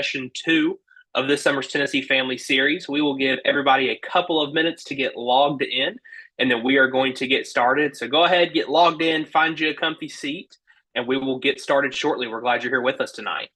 session 2 of this summer's Tennessee Family Series. We will give everybody a couple of minutes to get logged in, and then we are going to get started. So go ahead, get logged in, find you a comfy seat, and we will get started shortly. We're glad you're here with us tonight.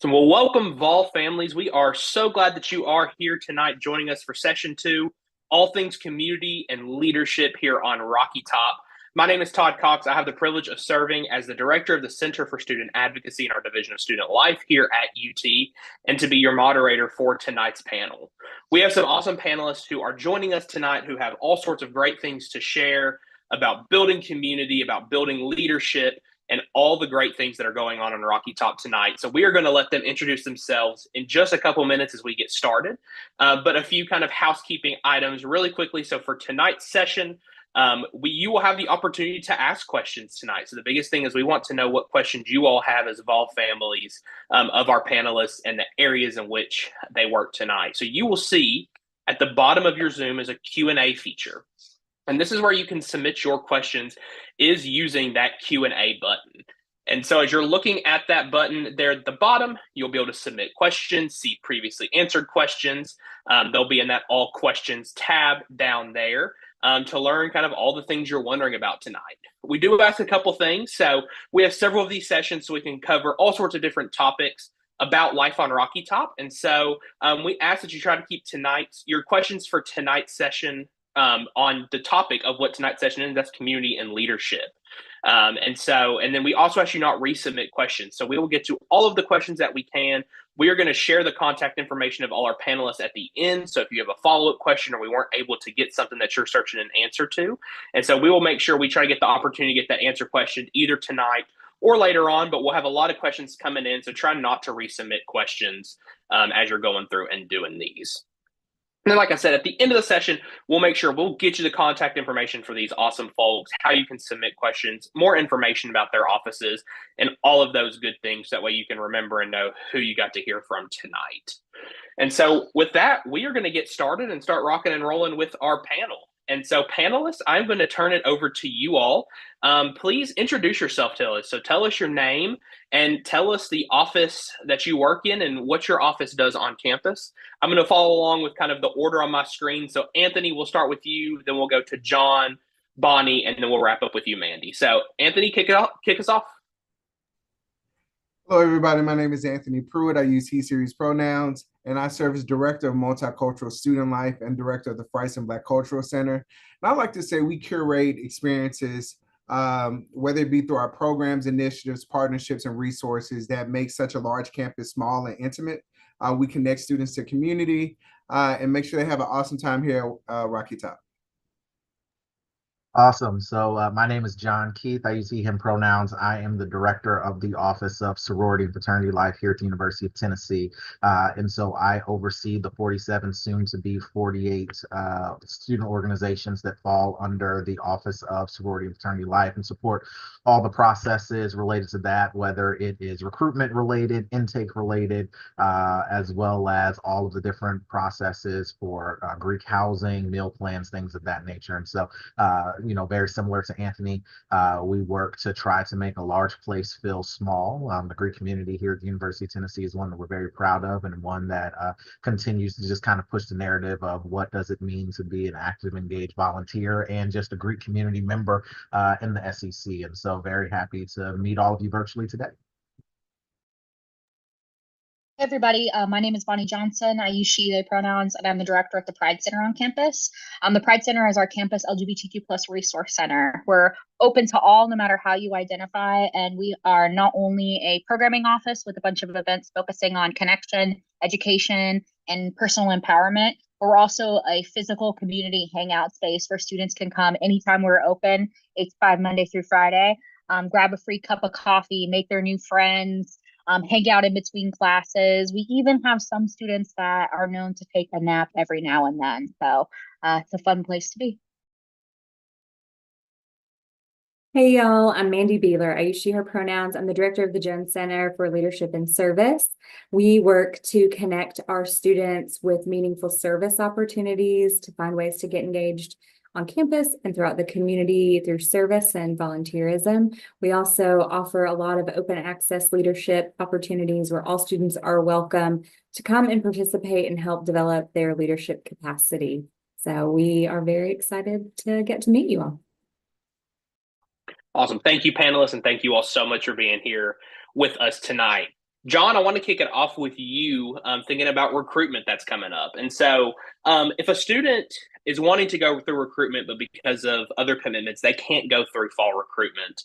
So, well, welcome, Vol families. We are so glad that you are here tonight joining us for session 2, all things community and leadership here on Rocky Top. My name is Todd Cox. I have the privilege of serving as the director of the Center for Student Advocacy in our Division of Student Life here at UT, and to be your moderator for tonight's panel. We have some awesome panelists who are joining us tonight who have all sorts of great things to share about building community, about building leadership, and all the great things that are going on in Rocky Top tonight. So we are going to let them introduce themselves in just a couple minutes as we get started. But a few kind of housekeeping items really quickly. So for tonight's session, you will have the opportunity to ask questions tonight. So the biggest thing is we want to know what questions you all have as Vol families of our panelists and the areas in which they work tonight. So you will see at the bottom of your Zoom is a Q&A feature. And this is where you can submit your questions is using that Q&A button. And so as you're looking at that button there at the bottom, you'll be able to submit questions, see previously answered questions. They'll be in that all questions tab down there to learn kind of all the things you're wondering about tonight. We do ask a couple things. So we have several of these sessions so we can cover all sorts of different topics about life on Rocky Top. And so we ask that you try to keep your questions for tonight's session on the topic of what tonight's session is, that's community and leadership. And then we also ask you not resubmit questions. So we will get to all of the questions that we can. We are going to share the contact information of all our panelists at the end. So if you have a follow-up question or we weren't able to get something that you're searching an answer to. And so we will make sure we try to get the opportunity to get that answer question either tonight or later on, but we'll have a lot of questions coming in. So try not to resubmit questions as you're going through and doing these. And then, like I said, at the end of the session, we'll make sure we'll get you the contact information for these awesome folks, how you can submit questions, more information about their offices, and all of those good things. That way you can remember and know who you got to hear from tonight. And so with that, we are going to get started and start rocking and rolling with our panel. And so panelists, I'm going to turn it over to you all. Please introduce yourself to us. So tell us your name and tell us the office that you work in and what your office does on campus. I'm going to follow along with kind of the order on my screen. So Anthony, we'll start with you, then we'll go to John, Bonnie, and then we'll wrap up with you, Mandy. So Anthony, kick us off. Hello, everybody. My name is Anthony Pruitt. I use he, series pronouns, and I serve as Director of Multicultural Student Life and Director of the Friesen Black Cultural Center. And I like to say we curate experiences, whether it be through our programs, initiatives, partnerships, and resources that make such a large campus small and intimate. We connect students to community and make sure they have an awesome time here at Rocky Top. Awesome. So my name is John Keith. I use he, him pronouns. I am the director of the Office of Sorority and Fraternity Life here at the University of Tennessee. And so I oversee the 47, soon to be 48 student organizations that fall under the Office of Sorority and Fraternity Life and support all the processes related to that, whether it is recruitment related, intake related, as well as all of the different processes for Greek housing, meal plans, things of that nature. And so very similar to Anthony, we work to try to make a large place feel small. The Greek community here at the University of Tennessee is one that we're very proud of, and one that continues to just kind of push the narrative of what does it mean to be an active, engaged volunteer and just a Greek community member in the SEC. And so very happy to meet all of you virtually today. everybody. My name is Bonnie Johnson. I use she, they pronouns, and I'm the director at the Pride Center on campus. The Pride Center is our campus LGBTQ plus resource center. We're open to all, no matter how you identify. And we are not only a programming office with a bunch of events focusing on connection, education, and personal empowerment, but we're also a physical community hangout space where students can come anytime we're open, 8 to 5, Monday through Friday, grab a free cup of coffee, make their new friends, hang out in between classes. We even have some students that are known to take a nap every now and then. So it's a fun place to be. Hey y'all, I'm Mandy Beeler. I use she, her pronouns. I'm the director of the Jones Center for Leadership and Service. We work to connect our students with meaningful service opportunities to find ways to get engaged on campus and throughout the community through service and volunteerism. We also offer a lot of open access leadership opportunities where all students are welcome to come and participate and help develop their leadership capacity. So we are very excited to get to meet you all. Awesome. Thank you, panelists, and thank you all so much for being here with us tonight. John, I want to kick it off with you thinking about recruitment that's coming up. And so if a student is wanting to go through recruitment, but because of other commitments, they can't go through fall recruitment,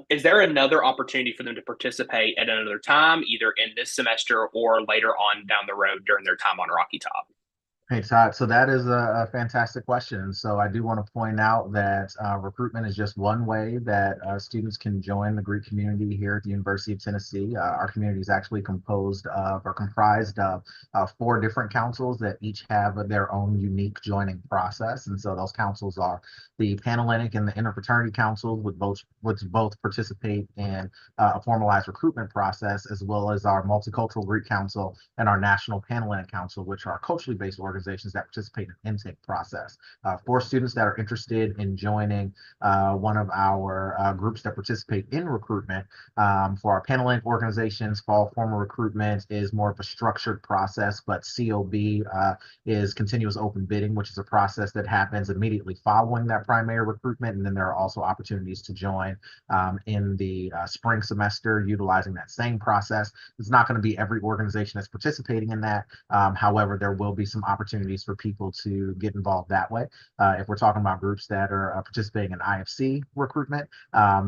is there another opportunity for them to participate at another time, either in this semester or later on down the road during their time on Rocky Top? Hey, Todd. So that is a fantastic question. So I do want to point out that recruitment is just one way that students can join the Greek community here at the University of Tennessee. Our community is actually comprised of 4 different councils that each have their own unique joining process. And so those councils are the Panelist and the Interfraternity Council, which both participate in a formalized recruitment process, as well as our Multicultural Greek Council and our National Panelist Council, which are culturally based organizations that participate in the intake process. For students that are interested in joining one of our groups that participate in recruitment, for our Panelist organizations, fall formal recruitment is more of a structured process, but COB is continuous open bidding, which is a process that happens immediately following that primary recruitment. And then there are also opportunities to join in the spring semester utilizing that same process. It's not going to be every organization that's participating in that. However, there will be some opportunities for people to get involved that way. If we're talking about groups that are participating in IFC recruitment,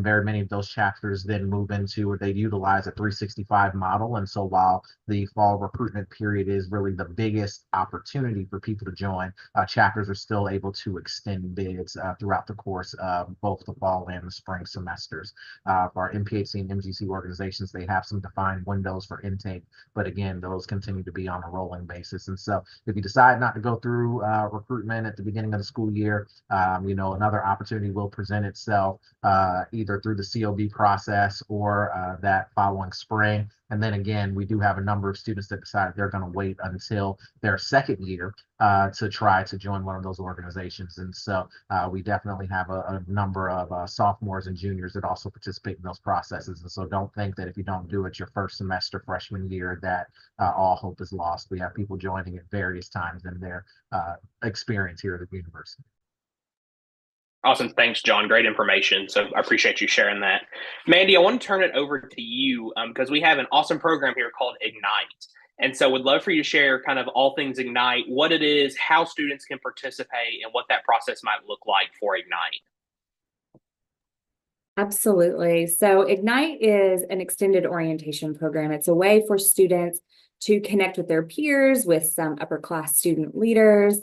very many of those chapters then move into, or they utilize a 365 model. And so while the fall recruitment period is really the biggest opportunity for people to join, chapters are still able to extend bids throughout the course of both the fall and the spring semesters. For our MPHC and MGC organizations, they have some defined windows for intake, but again, those continue to be on a rolling basis. And so if you decide not to go through recruitment at the beginning of the school year, another opportunity will present itself either through the COB process or that following spring. And then again, we do have a number of students that decide they're going to wait until their second year to try to join one of those organizations. And so we definitely have a number of sophomores and juniors that also participate in those processes. And so don't think that if you don't do it your first semester freshman year that all hope is lost. We have people joining at various times in their experience here at the university. Awesome. Thanks, John. Great information. So I appreciate you sharing that. Mandy, I want to turn it over to you because we have an awesome program here called Ignite. And so would love for you to share kind of all things Ignite, what it is, how students can participate, and what that process might look like for Ignite. Absolutely. So Ignite is an extended orientation program. It's a way for students to connect with their peers, with some upper class student leaders,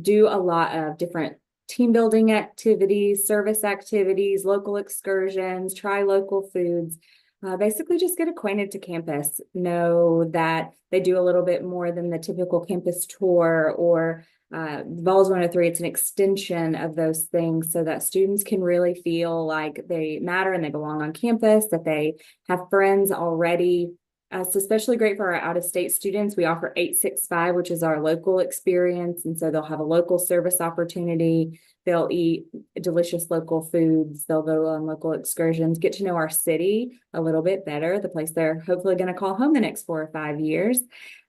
do a lot of different team building activities, service activities, local excursions, try local foods, basically just get acquainted to campus, know that they do a little bit more than the typical campus tour or Vols 103. It's an extension of those things so that students can really feel like they matter and they belong on campus, that they have friends already. It's especially great for our out-of-state students. We offer 865, which is our local experience. And so they'll have a local service opportunity. They'll eat delicious local foods. They'll go on local excursions, get to know our city a little bit better, the place they're hopefully going to call home the next 4 or 5 years.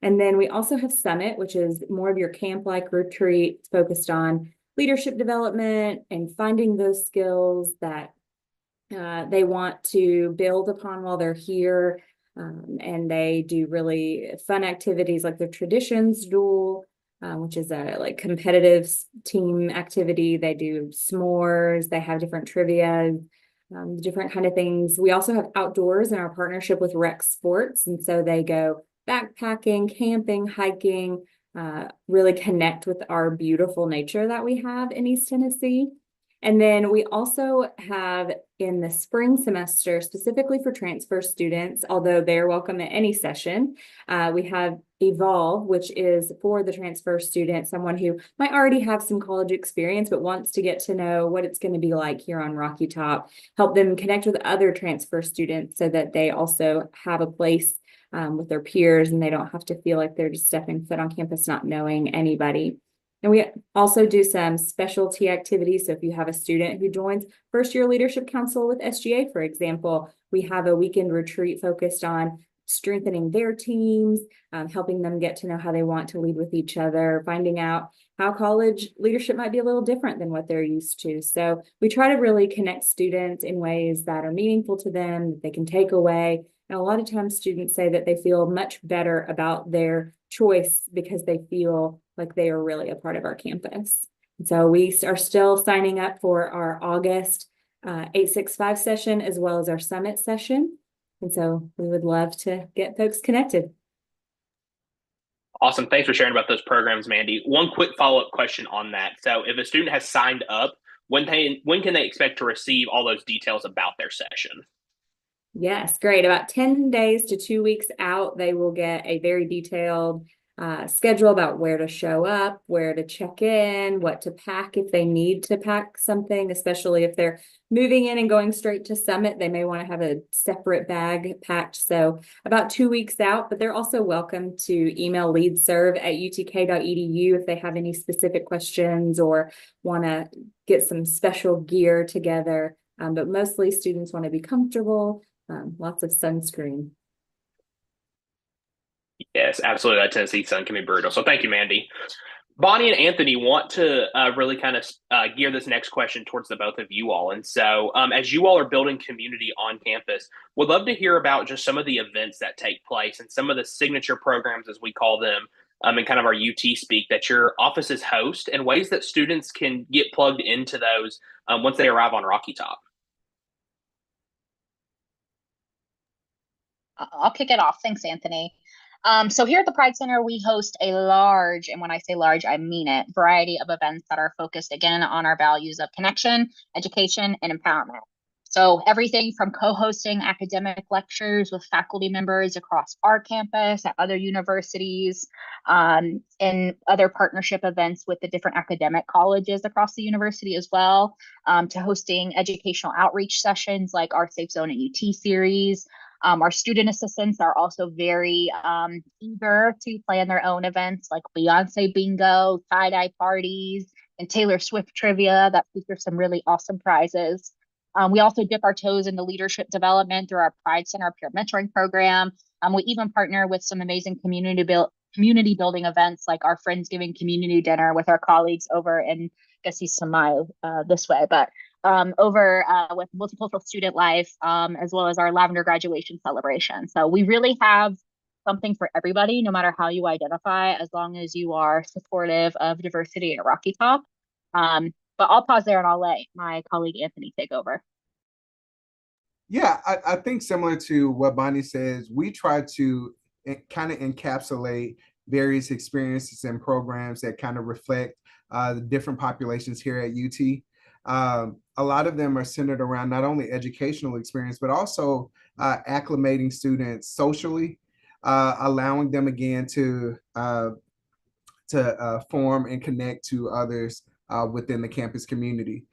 And then we also have Summit, which is more of your camp-like retreat. It's focused on leadership development and finding those skills that they want to build upon while they're here. And they do really fun activities like the Traditions Duel, which is a like competitive team activity. They do s'mores. They have different trivia, different kind of things. We also have outdoors in our partnership with Rec Sports. And so they go backpacking, camping, hiking, really connect with our beautiful nature that we have in East Tennessee. And then we also have in the spring semester, specifically for transfer students, although they're welcome at any session, we have Evolve, which is for the transfer student, someone who might already have some college experience, but wants to get to know what it's going to be like here on Rocky Top, help them connect with other transfer students so that they also have a place with their peers and they don't have to feel like they're just stepping foot on campus, not knowing anybody. And we also do some specialty activities. So if you have a student who joins First Year Leadership Council with SGA, for example, we have a weekend retreat focused on strengthening their teams, helping them get to know how they want to lead with each other, finding out how college leadership might be a little different than what they're used to. So we try to really connect students in ways that are meaningful to them, that they can take away. And a lot of times students say that they feel much better about their choice because they feel like they are really a part of our campus. And so we are still signing up for our August 865 session as well as our summit session. And so we would love to get folks connected. Awesome. Thanks for sharing about those programs, Mandy. One quick follow-up question on that. So if a student has signed up, when can they expect to receive all those details about their session? Yes, great. About 10 days to 2 weeks out, they will get a very detailed schedule about where to show up, where to check in, what to pack if they need to pack something, especially if they're moving in and going straight to Summit. They may want to have a separate bag packed. So about 2 weeks out, but they're also welcome to email leadserve@utk.edu if they have any specific questions or want to get some special gear together. But mostly students want to be comfortable, lots of sunscreen. Yes, absolutely. That Tennessee sun can be brutal. So thank you, Mandy. Bonnie and Anthony want to really kind of gear this next question towards the both of you all. And so as you all are building community on campus, would love to hear about just some of the events that take place and some of the signature programs, as we call them, in kind of our UT speak, that your offices host and ways that students can get plugged into those once they arrive on Rocky Top. I'll kick it off. Thanks, Anthony. So here at the Pride Center, we host a large, and when I say large, I mean it, variety of events that are focused, again, on our values of connection, education, and empowerment. So everything from co-hosting academic lectures with faculty members across our campus, at other universities, and other partnership events with the different academic colleges across the university as well, to hosting educational outreach sessions like our Safe Zone at UT series. Our student assistants are also very eager to plan their own events like Beyonce bingo, tie-dye parties, and Taylor Swift trivia that feature some really awesome prizes. We also dip our toes into leadership development through our Pride Center peer mentoring program. We even partner with some amazing community building events like our Friendsgiving community dinner with our colleagues over in, I guess he's Samayo this way, but over with multicultural student life, as well as our Lavender graduation celebration. So we really have something for everybody, no matter how you identify, as long as you are supportive of diversity at Rocky Top. But I'll pause there and I'll let my colleague Anthony take over. Yeah, I think similar to what Bonnie says, we try to kind of encapsulate various experiences and programs that kind of reflect the different populations here at UT. A lot of them are centered around not only educational experience, but also acclimating students socially, allowing them again to form and connect to others within the campus community.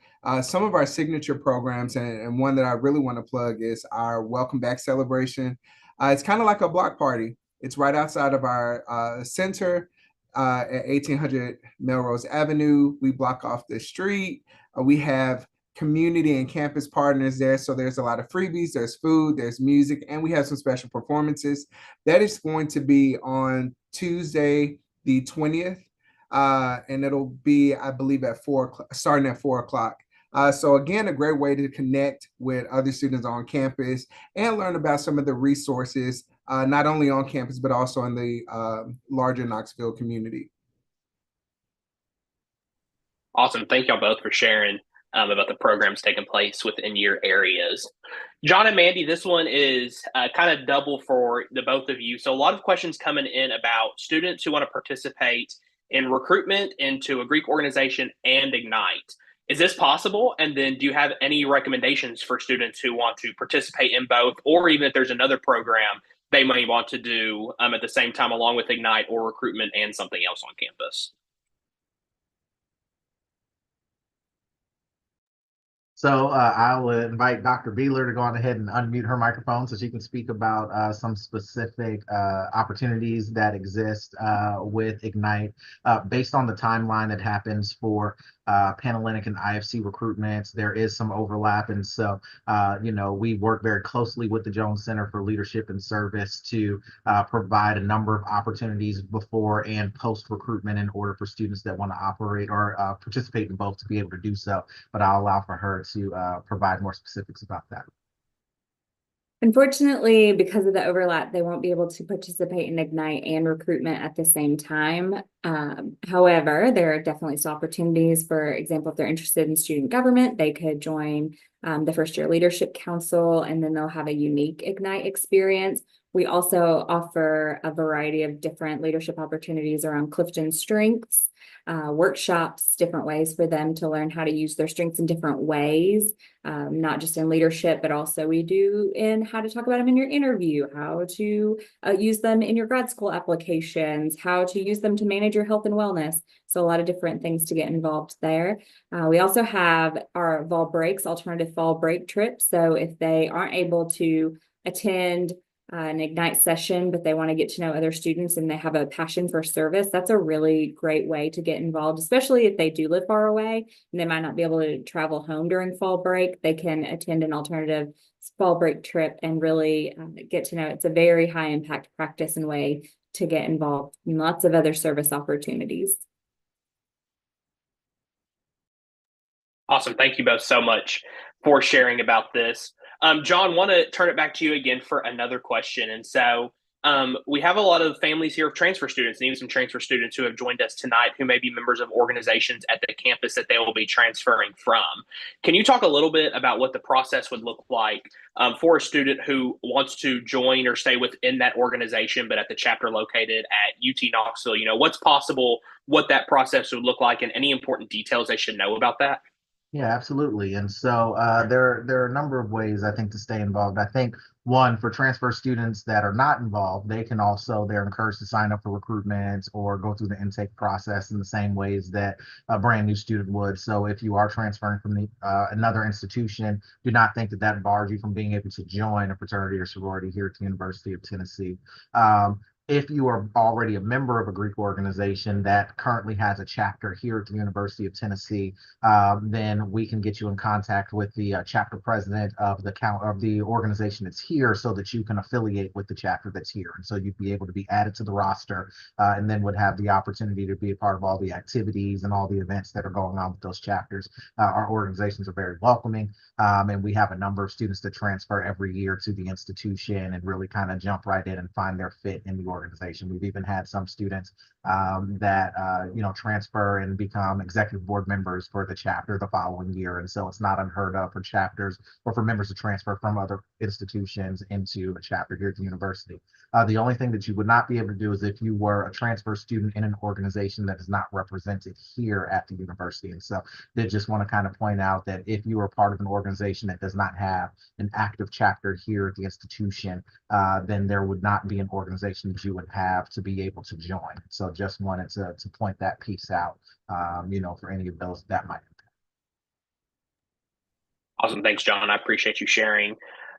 Some of our signature programs, and one that I really want to plug, is our Welcome Back celebration. It's kind of like a block party. It's right outside of our center at 1800 Melrose Avenue. We block off the street. We have community and campus partners there. So there's a lot of freebies, there's food, there's music, and we have some special performances. That is going to be on Tuesday, the 20th. And it'll be, I believe, starting at 4 o'clock. So again, a great way to connect with other students on campus and learn about some of the resources not only on campus, but also in the larger Knoxville community. Awesome. Thank y'all both for sharing about the programs taking place within your areas. John and Mandy, this one is kind of double for the both of you. So a lot of questions coming in about students who want to participate in recruitment into a Greek organization and Ignite. Is this possible? And then do you have any recommendations for students who want to participate in both, or even if there's another program they may want to do at the same time along with Ignite or recruitment and something else on campus? So I will invite Dr. Beeler to go on ahead and unmute her microphone so she can speak about some specific opportunities that exist with Ignite based on the timeline that happens for Panelist and IFC recruitments. There is some overlap. And so, we work very closely with the Jones Center for Leadership and Service to provide a number of opportunities before and post recruitment in order for students that want to operate or participate in both to be able to do so. But I'll allow for her to provide more specifics about that. Unfortunately, because of the overlap, they won't be able to participate in Ignite and recruitment at the same time. However, there are definitely still opportunities. For example, if they're interested in student government, they could join the First Year Leadership Council, and then they'll have a unique Ignite experience. We also offer a variety of different leadership opportunities around Clifton strengths, workshops, different ways for them to learn how to use their strengths in different ways, not just in leadership, but also we do in how to talk about them in your interview, how to use them in your grad school applications, how to use them to manage your health and wellness. So a lot of different things to get involved there. We also have our fall breaks, alternative fall break trips. So if they aren't able to attend an Ignite session, but they want to get to know other students and they have a passion for service, that's a really great way to get involved, especially if they do live far away and they might not be able to travel home during fall break. They can attend an alternative fall break trip and really get to know. It's a very high impact practice and way to get involved in lots of other service opportunities. Awesome. Thank you both so much for sharing about this. John, want to turn it back to you again for another question. And so we have a lot of families here of transfer students and even some transfer students who have joined us tonight who may be members of organizations at the campus that they will be transferring from. Can you talk a little bit about what the process would look like for a student who wants to join or stay within that organization, but at the chapter located at UT Knoxville? What's possible, what that process would look like, and any important details they should know about that? Yeah, absolutely. And so there are a number of ways I think to stay involved. I think one, for transfer students that are not involved, they're encouraged to sign up for recruitment or go through the intake process in the same ways that a brand new student would. So if you are transferring from another institution, do not think that bars you from being able to join a fraternity or sorority here at the University of Tennessee. If you are already a member of a Greek organization that currently has a chapter here at the University of Tennessee, then we can get you in contact with the chapter president of the organization that's here so that you can affiliate with the chapter that's here. And so you'd be able to be added to the roster and then would have the opportunity to be a part of all the activities and all the events that are going on with those chapters. Our organizations are very welcoming, and we have a number of students that transfer every year to the institution and really kind of jump right in and find their fit in the organization. We've even had some students that transfer and become executive board members for the chapter the following year. And so it's not unheard of for chapters or for members to transfer from other institutions into a chapter here at the university. The only thing that you would not be able to do is if you were a transfer student in an organization that is not represented here at the university. And so they just want to kind of point out that if you are part of an organization that does not have an active chapter here at the institution, then there would not be an organization that you would have to be able to join. So just wanted to point that piece out, for any of those that might impact. Awesome. Thanks, John. I appreciate you sharing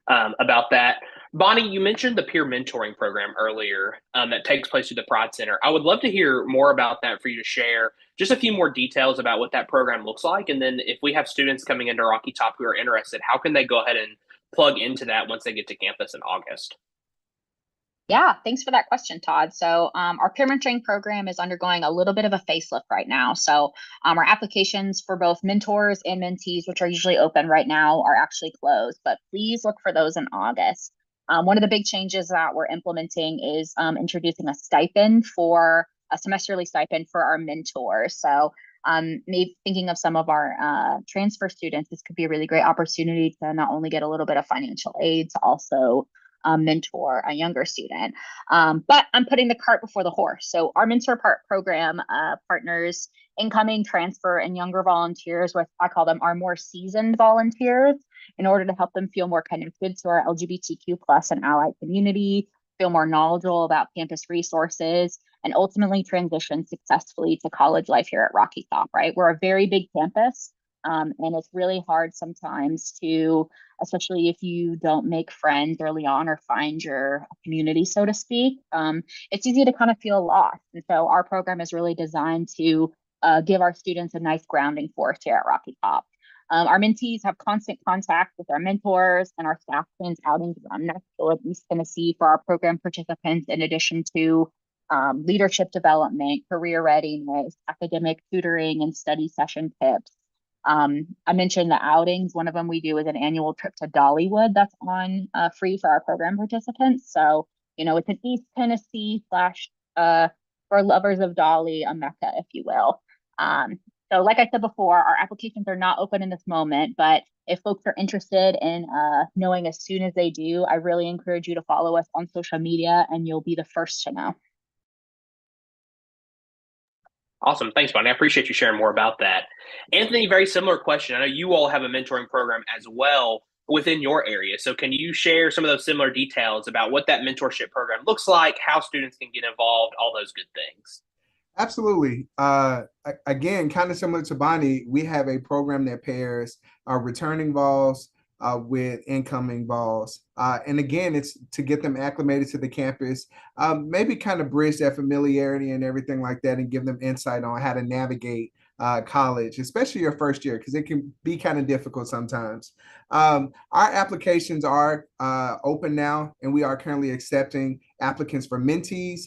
about that. Bonnie, you mentioned the peer mentoring program earlier that takes place at the Pride Center. I would love to hear more about that for you to share just a few more details about what that program looks like. And then if we have students coming into Rocky Top who are interested, how can they go ahead and plug into that once they get to campus in August? Yeah, thanks for that question, Todd. So our peer mentoring program is undergoing a little bit of a facelift right now. So our applications for both mentors and mentees, which are usually open right now, are actually closed, but please look for those in August. One of the big changes that we're implementing is introducing a stipend for a semesterly stipend for our mentors. So maybe thinking of some of our transfer students, this could be a really great opportunity to not only get a little bit of financial aid, to also mentor a younger student. But I'm putting the cart before the horse. So our mentor program partners incoming, transfer, and younger volunteers with, I call them our more seasoned volunteers, in order to help them feel more connected to our LGBTQ plus and allied community, feel more knowledgeable about campus resources, and ultimately transition successfully to college life here at Rocky Top, right? We're a very big campus, and it's really hard sometimes to, especially if you don't make friends early on or find your community, so to speak, it's easy to kind of feel lost. And so our program is really designed to give our students a nice grounding force here at Rocky Top. Our mentees have constant contact with our mentors, and our staff plans outings around Nashville and East Tennessee for our program participants, in addition to leadership development, career readiness, academic tutoring, and study session tips. I mentioned the outings. One of them we do is an annual trip to Dollywood that's on free for our program participants. So, it's an East Tennessee slash for lovers of Dolly, a mecca, if you will. So like I said before, our applications are not open in this moment, but if folks are interested in knowing as soon as they do, I really encourage you to follow us on social media, and you'll be the first to know. Awesome. Thanks, Bonnie. I appreciate you sharing more about that. Anthony, very similar question. I know you all have a mentoring program as well within your area. So can you share some of those similar details about what that mentorship program looks like, how students can get involved, all those good things? Absolutely. Again, kind of similar to Bonnie, we have a program that pairs returning Vols with incoming Vols. And again, it's to get them acclimated to the campus, maybe kind of bridge that familiarity and everything like that, and give them insight on how to navigate college, especially your first year, because it can be kind of difficult sometimes. Our applications are open now, and we are currently accepting applicants for mentees.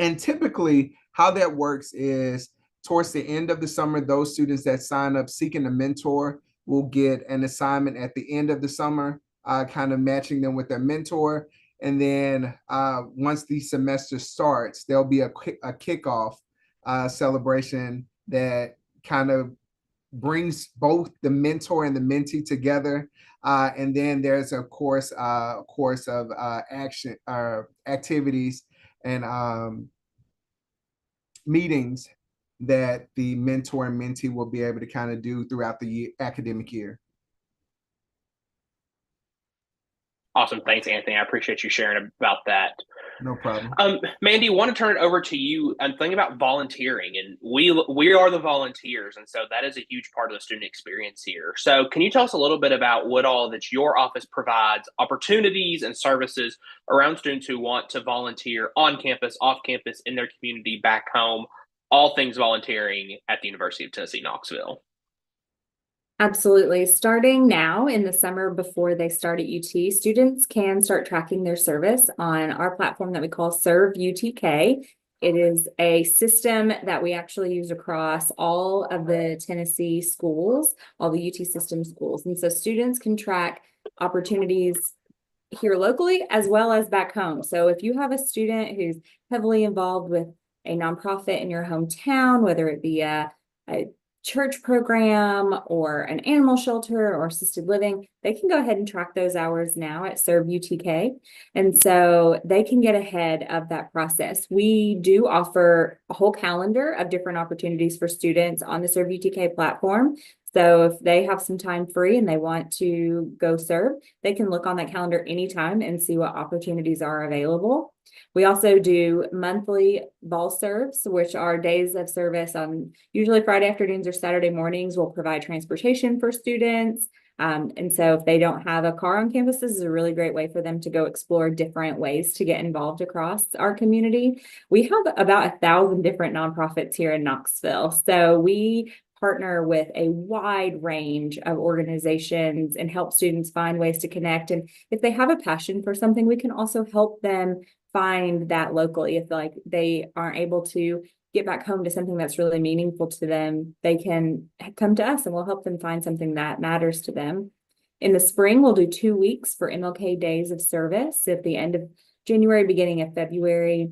And typically, how that works is towards the end of the summer, those students that sign up seeking a mentor will get an assignment at the end of the summer, kind of matching them with their mentor. And then once the semester starts, there'll be a kickoff celebration that kind of brings both the mentor and the mentee together. And then there's a course of action activities and meetings that the mentor and mentee will be able to kind of do throughout the academic year. Awesome. Thanks, Anthony. I appreciate you sharing about that. No problem. Mandy, want to turn it over to you and think about volunteering. And we are the volunteers, and so that is a huge part of the student experience here. So can you tell us a little bit about what all that your office provides, opportunities and services around students who want to volunteer on campus, off campus, in their community, back home, all things volunteering at the University of Tennessee, Knoxville? Absolutely. Starting now in the summer before they start at UT, students can start tracking their service on our platform that we call Serve UTK. It is a system that we actually use across all of the Tennessee schools, all the UT system schools. And so students can track opportunities here locally as well as back home. So if you have a student who's heavily involved with a nonprofit in your hometown, whether it be a church program or an animal shelter or assisted living, they can go ahead and track those hours now at Serve UTK. And so they can get ahead of that process. We do offer a whole calendar of different opportunities for students on the Serve UTK platform. So if they have some time free and they want to go serve, they can look on that calendar anytime and see what opportunities are available. We also do monthly Vol serves, which are days of service on usually Friday afternoons or Saturday mornings. We'll provide transportation for students. And so if they don't have a car on campus, this is a really great way for them to go explore different ways to get involved across our community. We have about 1,000 different nonprofits here in Knoxville. So we partner with a wide range of organizations and help students find ways to connect. And if they have a passion for something, we can also help them find that locally. If they aren't able to get back home to something that's really meaningful to them, they can come to us and we'll help them find something that matters to them. In the spring, we'll do 2 weeks for MLK Days of Service at the end of January, beginning of February.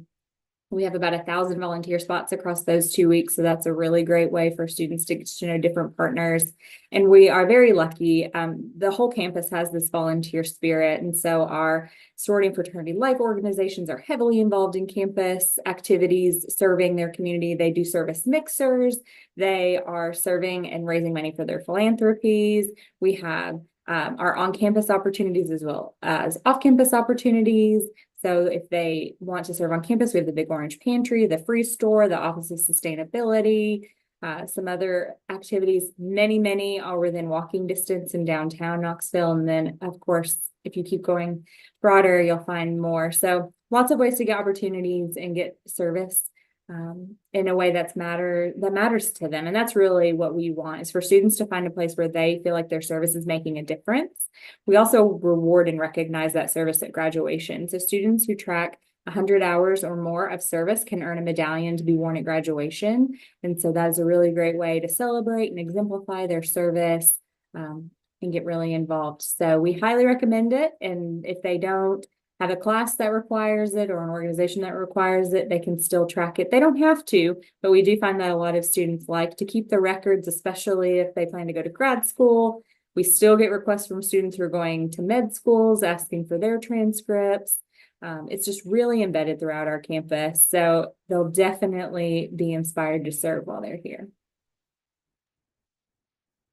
We have about 1,000 volunteer spots across those 2 weeks. So that's a really great way for students to get to know different partners. And we are very lucky. The whole campus has this volunteer spirit. And so our sorority and fraternity life organizations are heavily involved in campus activities, serving their community. They do service mixers. They are serving and raising money for their philanthropies. We have our on-campus opportunities as well as off-campus opportunities. So if they want to serve on campus, we have the Big Orange Pantry, the Free Store, the Office of Sustainability, some other activities. Many are within walking distance in downtown Knoxville. And then, of course, if you keep going broader, you'll find more. So lots of ways to get opportunities and get service in a way that matters to them. And that's really what we want, is for students to find a place where they feel like their service is making a difference. We also reward and recognize that service at graduation. So students who track 100 hours or more of service can earn a medallion to be worn at graduation. And so that is a really great way to celebrate and exemplify their service and get really involved. So we highly recommend it. And if they don't have a class that requires it or an organization that requires it, they can still track it. They don't have to, but we do find that a lot of students like to keep the records, especially if they plan to go to grad school. We still get requests from students who are going to med schools asking for their transcripts. It's just really embedded throughout our campus. So they'll definitely be inspired to serve while they're here.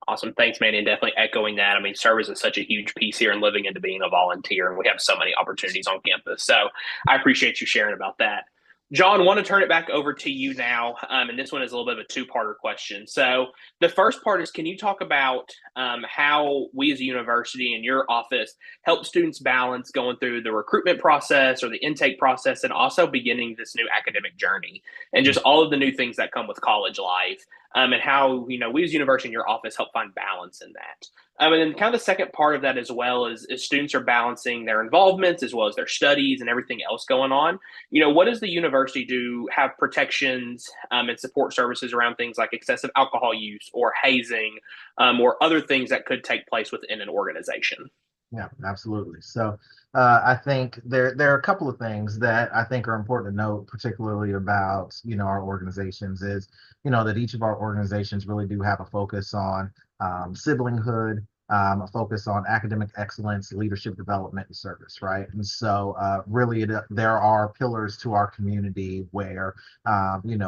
Awesome. Thanks, Mandy. And definitely echoing that. I mean, service is such a huge piece here and living into being a volunteer. And we have so many opportunities on campus. So I appreciate you sharing about that. John, I want to turn it back over to you now. And this one is a little bit of a two-parter question. So the first part is, can you talk about how we as a university and your office help students balance going through the recruitment process or the intake process and also beginning this new academic journey and just all of the new things that come with college life, and how, we as a university and your office help find balance in that. And then kind of the second part of that as well is students are balancing their involvements as well as their studies and everything else going on. What does the university do, have protections and support services around things like excessive alcohol use or hazing or other things that could take place within an organization? Yeah, absolutely. So I think there are a couple of things that I think are important to note, particularly about, our organizations is, that each of our organizations really do have a focus on siblinghood, a focus on academic excellence, leadership development, and service, right? And so really there are pillars to our community where,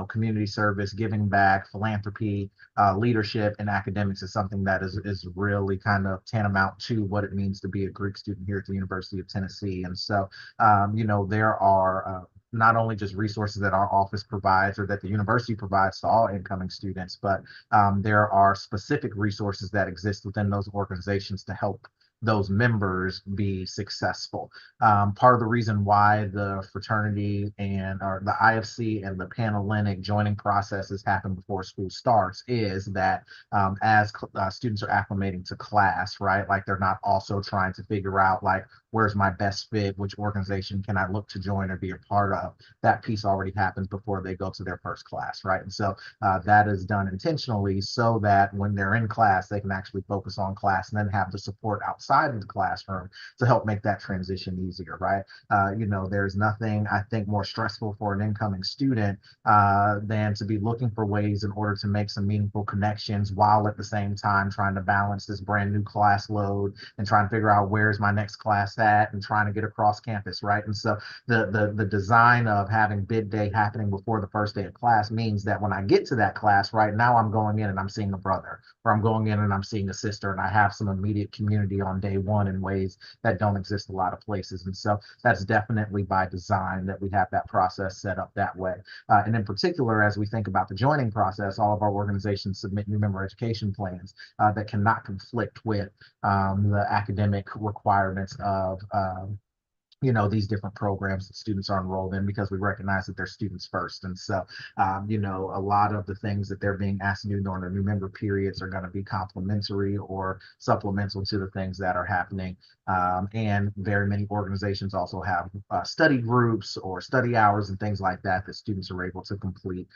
community service, giving back, philanthropy, leadership, and academics is something that is really kind of tantamount to what it means to be a Greek student here at the University of Tennessee. And so, there are not only just resources that our office provides or that the university provides to all incoming students, but there are specific resources that exist within those organizations to help those members be successful. Part of the reason why the fraternity or the IFC and the Panelist joining processes happen before school starts is that as students are acclimating to class, right? Like they're not also trying to figure out like, where's my best fit? Which organization can I look to join or be a part of? That piece already happens before they go to their first class, right? And so that is done intentionally so that when they're in class, they can actually focus on class and then have the support outside of the classroom to help make that transition easier, right? There's nothing, I think, more stressful for an incoming student than to be looking for ways in order to make some meaningful connections while at the same time trying to balance this brand new class load and trying to figure out where's my next class at and trying to get across campus, right? And so the design of having bid day happening before the first day of class means that when I get to that class, right, now I'm going in and I'm seeing a brother, or I'm going in and I'm seeing a sister, and I have some immediate community on day one in ways that don't exist a lot of places. And so that's definitely by design that we have that process set up that way. And in particular, as we think about the joining process, all of our organizations submit new member education plans that cannot conflict with the academic requirements of these different programs that students are enrolled in, because we recognize that they're students first. And so, a lot of the things that they're being asked to do during their new member periods are going to be complementary or supplemental to the things that are happening. And very many organizations also have study groups or study hours and things like that that students are able to complete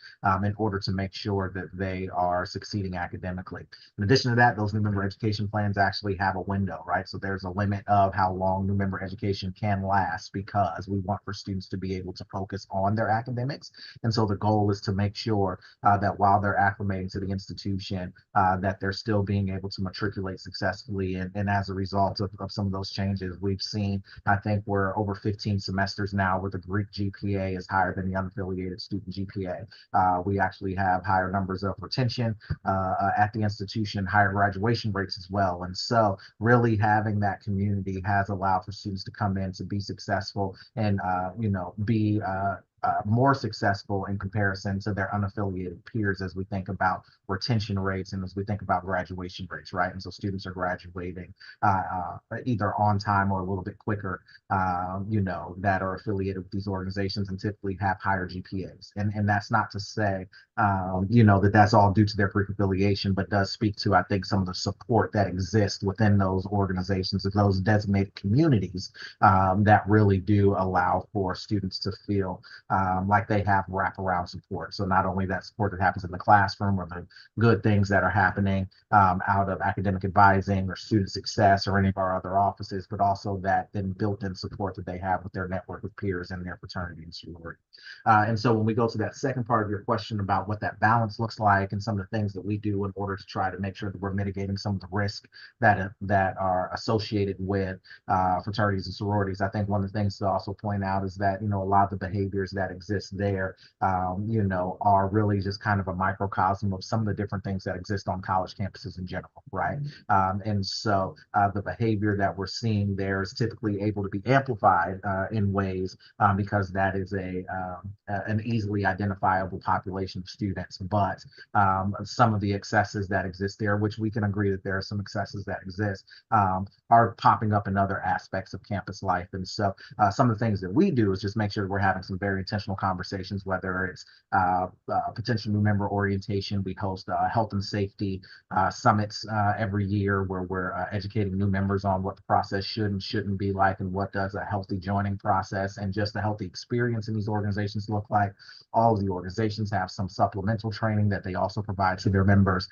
in order to make sure that they are succeeding academically. In addition to that, those new member education plans actually have a window, right? So there's a limit of how long new member education can last, because we want for students to be able to focus on their academics. And so the goal is to make sure that while they're acclimating to the institution, that they're still being able to matriculate successfully. And as a result of some of those changes, we've seen, I think we're over 15 semesters now where the Greek GPA is higher than the unaffiliated student GPA. We actually have higher numbers of retention at the institution, higher graduation rates as well. And so really having that community has allowed for students to come in to be successful and, be more successful in comparison to their unaffiliated peers as we think about retention rates and as we think about graduation rates, right? And so students are graduating either on time or a little bit quicker, that are affiliated with these organizations and typically have higher GPAs. And that's not to say, that that's all due to their Greek affiliation, but does speak to, I think, some of the support that exists within those organizations, of those designated communities that really do allow for students to feel like they have wraparound support. So not only that support that happens in the classroom or the good things that are happening out of academic advising or student success or any of our other offices, but also that then built-in support that they have with their network of peers and their fraternity and sorority. And so when we go to that second part of your question about what that balance looks like and some of the things that we do in order to try to make sure that we're mitigating some of the risk that are associated with fraternities and sororities, I think one of the things to also point out is that, a lot of the behaviors that exist there, are really just kind of a microcosm of some of the different things that exist on college campuses in general, right? And so the behavior that we're seeing there is typically able to be amplified in ways because that is an easily identifiable population of students. But some of the excesses that exist there, which we can agree that there are some excesses that exist, are popping up in other aspects of campus life. And so some of the things that we do is just make sure we're having some very intentional conversations, whether it's potential new member orientation. We host health and safety summits every year where we're educating new members on what the process should and shouldn't be like, and what does a healthy joining process and just a healthy experience in these organizations look like. All of the organizations have some supplemental training that they also provide to their members.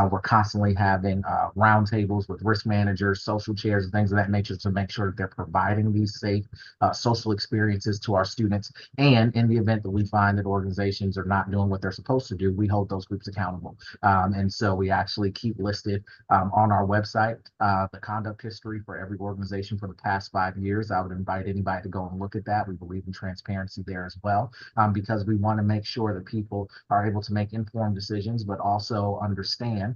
We're constantly having roundtables with risk managers, social chairs, and things of that nature to make sure that they're providing these safe social experiences to our students. And in the event that we find that organizations are not doing what they're supposed to do, we hold those groups accountable. And so we actually keep listed on our website the conduct history for every organization for the past 5 years. I would invite anybody to go and look at that. We believe in transparency there as well, because we want to make sure that people are able to make informed decisions, but also understand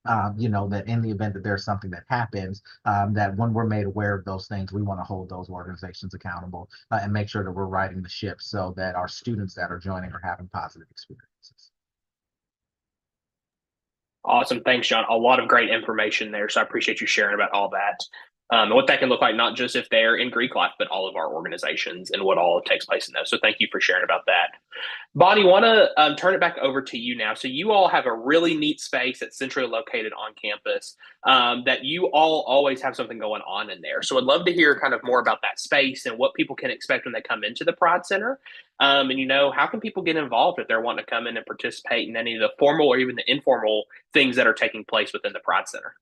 that in the event that there's something that happens, that when we're made aware of those things, we want to hold those organizations accountable and make sure that we're riding the ship so that our students that are joining are having positive experiences. Awesome. Thanks, John. A lot of great information there. So I appreciate you sharing about all that. And what that can look like, not just if they're in Greek life, but all of our organizations and what all takes place in those. So thank you for sharing about that. Bonnie, want to turn it back over to you now. So you all have a really neat space that's centrally located on campus that you all always have something going on in there. So I'd love to hear kind of more about that space and what people can expect when they come into the Pride Center. And, how can people get involved if they're wanting to come in and participate in any of the formal or even the informal things that are taking place within the Pride Center?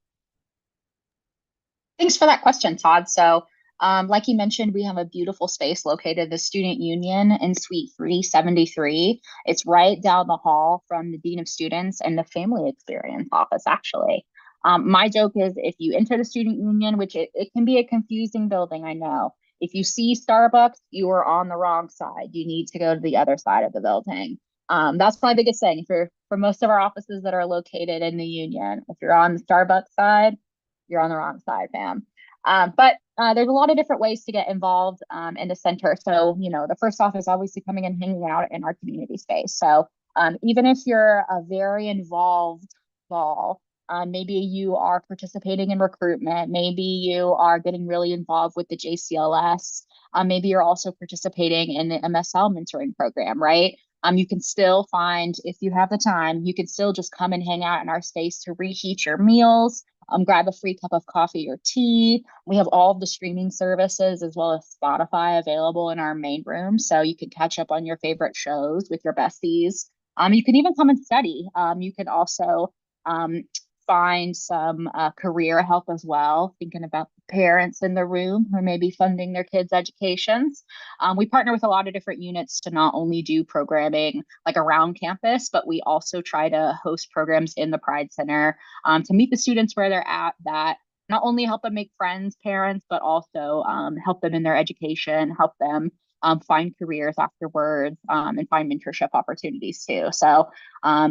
Thanks for that question, Todd. So, like you mentioned, we have a beautiful space located at the Student Union in Suite 373. It's right down the hall from the Dean of Students and the Family Experience office, actually. My joke is if you enter the Student Union, which it can be a confusing building, I know. If you see Starbucks, you are on the wrong side. You need to go to the other side of the building. That's my biggest thing for most of our offices that are located in the Union. If you're on the Starbucks side, you're on the wrong side, fam. But there's a lot of different ways to get involved in the center. So, the first off is obviously coming and hanging out in our community space. So even if you're a very involved Vol, Maybe you are participating in recruitment. Maybe you are getting really involved with the JCLS. Maybe you're also participating in the MSL mentoring program, right? You can still find, if you have the time, you can still just come and hang out in our space to reheat your meals, grab a free cup of coffee or tea. We have all of the streaming services as well as Spotify available in our main room. So you can catch up on your favorite shows with your besties. You can even come and study. You can also um, find some career help as well, thinking about the parents in the room who may be funding their kids' educations. We partner with a lot of different units to not only do programming like around campus, but we also try to host programs in the Pride Center to meet the students where they're at, that not only help them make friends, parents, but also help them in their education, help them find careers afterwards, and find mentorship opportunities too. So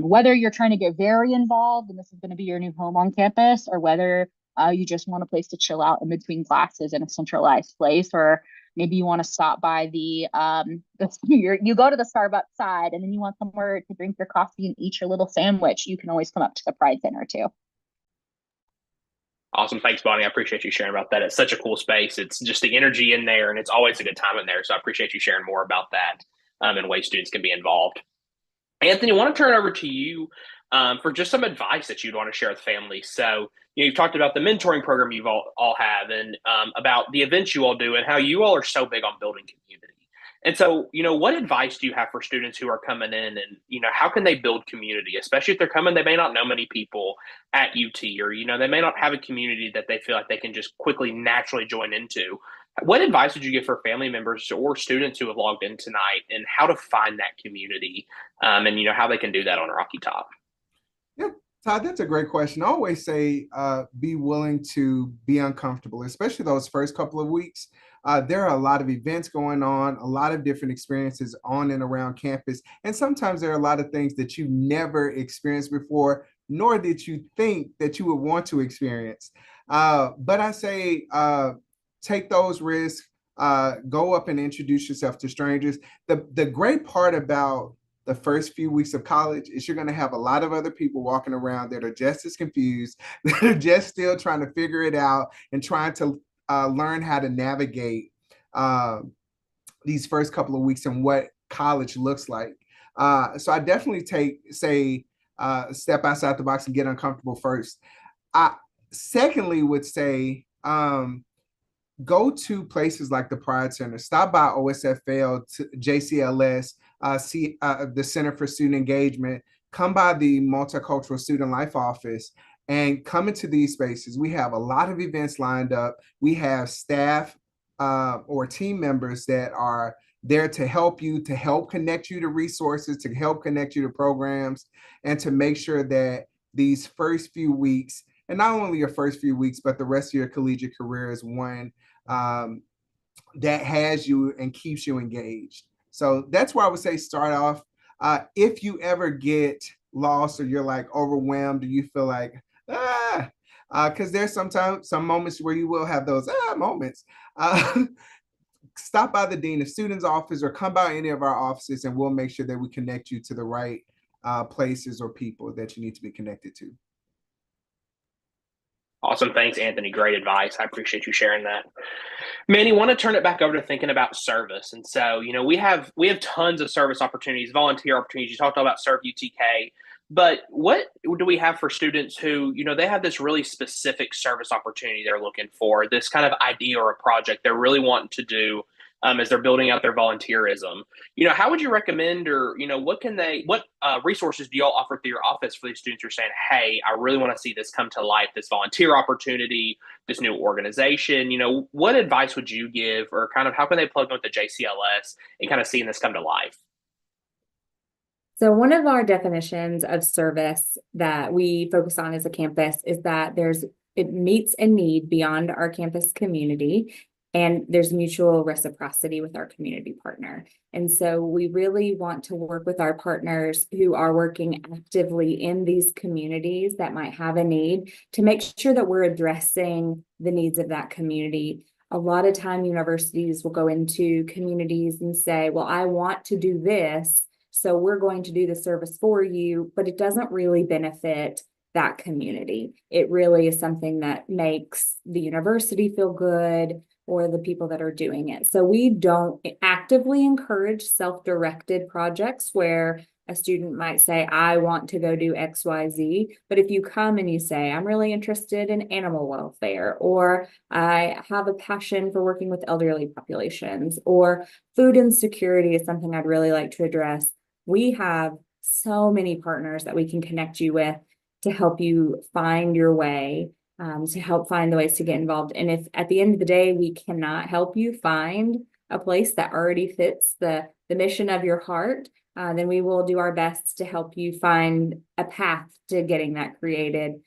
whether you're trying to get very involved and this is going to be your new home on campus, or whether you just want a place to chill out in between classes in a centralized place, or maybe you want to stop by you go to the Starbucks side and then you want somewhere to drink your coffee and eat your little sandwich, you can always come up to the Pride Center too. Awesome. Thanks, Bonnie. I appreciate you sharing about that. It's such a cool space. It's just the energy in there, and it's always a good time in there. So I appreciate you sharing more about that and ways students can be involved. Anthony, I want to turn it over to you for just some advice that you'd want to share with families. So, you've talked about the mentoring program you've all have, and about the events you all do, and how you all are so big on building community. And so, what advice do you have for students who are coming in, and, how can they build community, especially if they're coming, they may not know many people at UT, or, they may not have a community that they feel like they can just quickly, naturally join into. What advice would you give for family members or students who have logged in tonight, and how to find that community, and, how they can do that on Rocky Top? Yeah, Todd, that's a great question. I always say be willing to be uncomfortable, especially those first couple of weeks. There are a lot of events going on, a lot of different experiences on and around campus. And sometimes there are a lot of things that you never experienced before, nor did you think that you would want to experience. But I say take those risks, go up and introduce yourself to strangers. The great part about the first few weeks of college is you're going to have a lot of other people walking around that are just as confused, that are just still trying to figure it out and trying to learn how to navigate these first couple of weeks and what college looks like. So I definitely say step outside the box and get uncomfortable first. I secondly would say go to places like the Pride Center, stop by OSFL, JCLS, see the Center for Student Engagement, come by the Multicultural Student Life Office, and come into these spaces. We have a lot of events lined up. We have staff or team members that are there to help you, to help connect you to resources, to help connect you to programs, and to make sure that these first few weeks, and not only your first few weeks, but the rest of your collegiate career is one that has you and keeps you engaged. So that's where I would say start off. If you ever get lost, or you're like overwhelmed, or you feel like, because there's sometimes some moments where you will have those moments. Stop by the Dean of Students office, or come by any of our offices, and we'll make sure that we connect you to the right places or people that you need to be connected to. Awesome. Thanks, Anthony. Great advice. I appreciate you sharing that. Manny, want to turn it back over to thinking about service. And so, we have tons of service opportunities, volunteer opportunities. You talked all about Serve UTK, but what do we have for students who, they have this really specific service opportunity they're looking for, this kind of idea or a project they're really wanting to do as they're building out their volunteerism? How would you recommend, or, what resources do y'all offer through your office for these students who are saying, hey, I really want to see this come to life, this volunteer opportunity, this new organization? What advice would you give, or kind of how can they plug in with the JCLS and kind of seeing this come to life? So one of our definitions of service that we focus on as a campus is that it meets a need beyond our campus community, and there's mutual reciprocity with our community partner. And so we really want to work with our partners who are working actively in these communities that might have a need, to make sure that we're addressing the needs of that community. A lot of time universities will go into communities and say, well, I want to do this, so we're going to do the service for you, but it doesn't really benefit that community. It really is something that makes the university feel good, or the people that are doing it. So we don't actively encourage self-directed projects where a student might say, I want to go do XYZ. But if you come and you say, I'm really interested in animal welfare, or I have a passion for working with elderly populations, or food insecurity is something I'd really like to address, we have so many partners that we can connect you with to help you find your way, to help find the ways to get involved. And if at the end of the day, we cannot help you find a place that already fits the mission of your heart, then we will do our best to help you find a path to getting that created.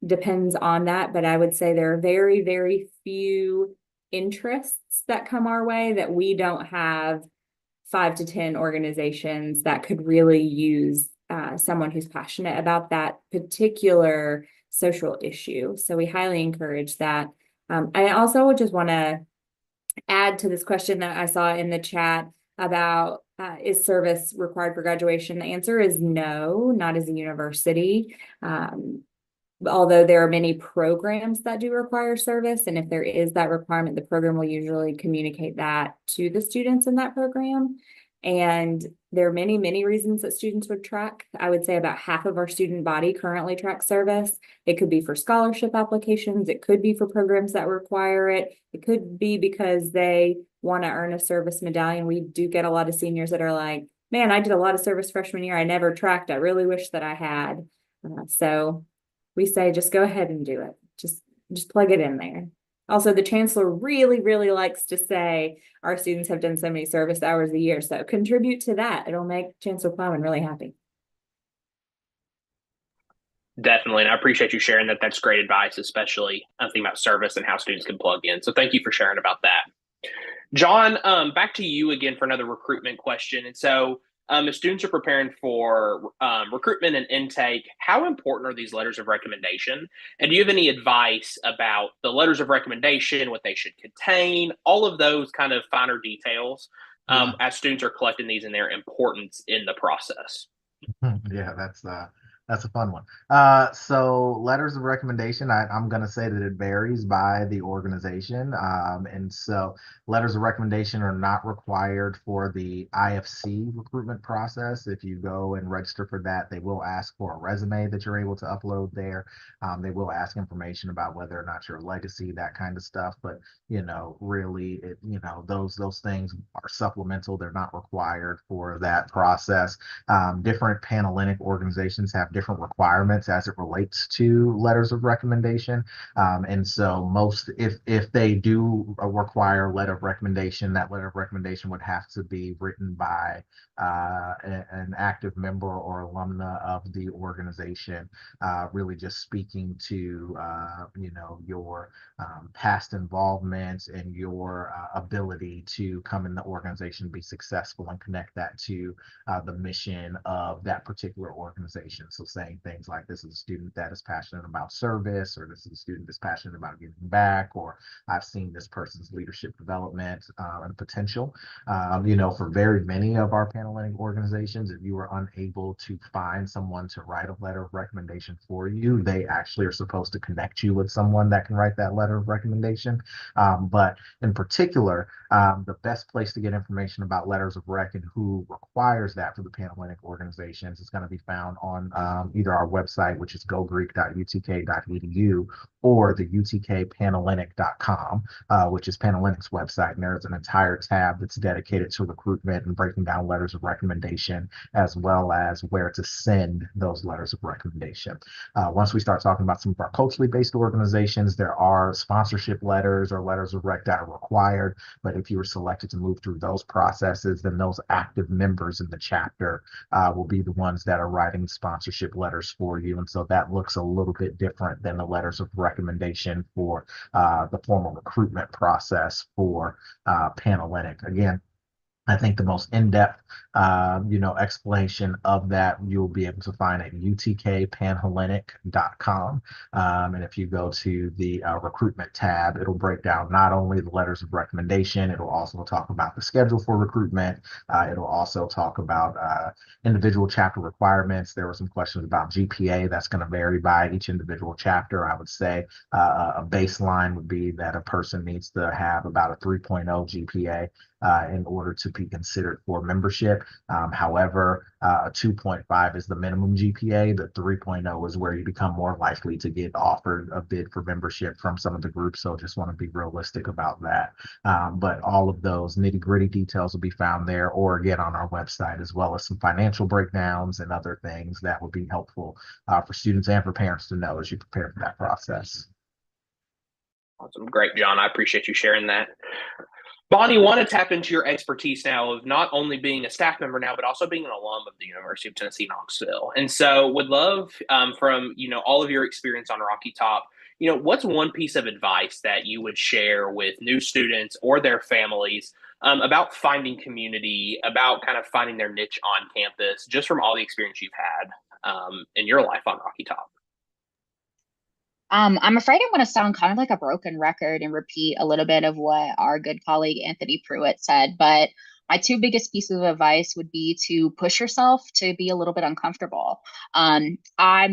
Depends on that, but I would say there are very, very few interests that come our way that we don't have 5 to 10 organizations that could really use someone who's passionate about that particular social issue. So we highly encourage that. I also just want to add to this question that I saw in the chat about is service required for graduation? The answer is no, not as a university. Although there are many programs that do require service, and if there is that requirement, the program will usually communicate that to the students in that program. And there are many, many reasons that students would track. I would say about half of our student body currently tracks service. It could be for scholarship applications. It could be for programs that require it. It could be because they want to earn a service medallion. We do get a lot of seniors that are like, man, I did a lot of service freshman year. I never tracked. I really wish that I had. So we say, just go ahead and do it. Just plug it in there. Also, the chancellor really, really likes to say our students have done so many service hours a year. So contribute to that. It'll make Chancellor Plowman really happy. Definitely. And I appreciate you sharing that. That's great advice, especially thinking about service and how students can plug in. So thank you for sharing about that. John, back to you again for another recruitment question. And so if students are preparing for recruitment and intake, how important are these letters of recommendation? And do you have any advice about the letters of recommendation, what they should contain, all of those kind of finer details as students are collecting these and their importance in the process? Yeah, that's a fun one. So letters of recommendation, I'm going to say that it varies by the organization. And so letters of recommendation are not required for the IFC recruitment process. If you go and register for that, they will ask for a resume that you're able to upload there. They will ask information about whether or not you're a legacy, that kind of stuff. But, really, those things are supplemental. They're not required for that process. Different Panhellenic organizations have different requirements as it relates to letters of recommendation. And so if they do require a letter of recommendation, that letter of recommendation would have to be written by an active member or alumna of the organization, really just speaking to, your past involvement and your ability to come in the organization, be successful, and connect that to the mission of that particular organization. So saying things like, this is a student that is passionate about service, or this is a student that's passionate about giving back, or I've seen this person's leadership development and potential. For very many of our Panhellenic organizations, if you are unable to find someone to write a letter of recommendation for you, they actually are supposed to connect you with someone that can write that letter of recommendation. But in particular, the best place to get information about letters of rec and who requires that for the Panhellenic organizations is going to be found on either our website, which is gogreek.utk.edu, or the utkpanhellenic.com, which is Panhellenic's website. And there's an entire tab that's dedicated to recruitment and breaking down letters of recommendation, as well as where to send those letters of recommendation. Once we start talking about some of our culturally based organizations, there are sponsorship letters or letters of rec that are required. But if you were selected to move through those processes, then those active members in the chapter will be the ones that are writing sponsorship letters for you. And so that looks a little bit different than the letters of recommendation for the formal recruitment process for Panhellenic. Again, I think the most in-depth, explanation of that you'll be able to find at utkpanhellenic.com. And if you go to the recruitment tab, it'll break down not only the letters of recommendation, it'll also talk about the schedule for recruitment. It'll also talk about individual chapter requirements. There were some questions about GPA. That's going to vary by each individual chapter. I would say a baseline would be that a person needs to have about a 3.0 GPA. In order to be considered for membership. However, a 2.5 is the minimum GPA. The 3.0 is where you become more likely to get offered a bid for membership from some of the groups. So just want to be realistic about that. But all of those nitty-gritty details will be found there, or again on our website, as well as some financial breakdowns and other things that would be helpful for students and for parents to know as you prepare for that process. Awesome. Great, John. I appreciate you sharing that. Bonnie, want to tap into your expertise now of not only being a staff member now, but also being an alum of the University of Tennessee, Knoxville. And so would love from, all of your experience on Rocky Top, what's one piece of advice that you would share with new students or their families about finding community, about kind of finding their niche on campus, just from all the experience you've had in your life on Rocky Top? I'm afraid I'm going to sound kind of like a broken record and repeat a little bit of what our good colleague Anthony Pruitt said, but my two biggest pieces of advice would be to push yourself to be a little bit uncomfortable. I'm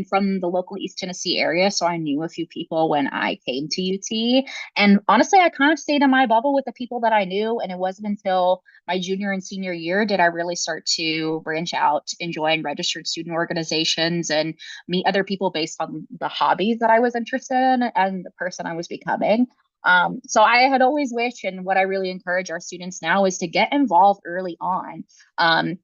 from the local East Tennessee area, so I knew a few people when I came to UT. And honestly, I kind of stayed in my bubble with the people that I knew. And it wasn't until my junior and senior year did I really start to branch out and join registered student organizations and meet other people based on the hobbies that I was interested in and the person I was becoming. So I had always wished, and what I really encourage our students now is to get involved early on. I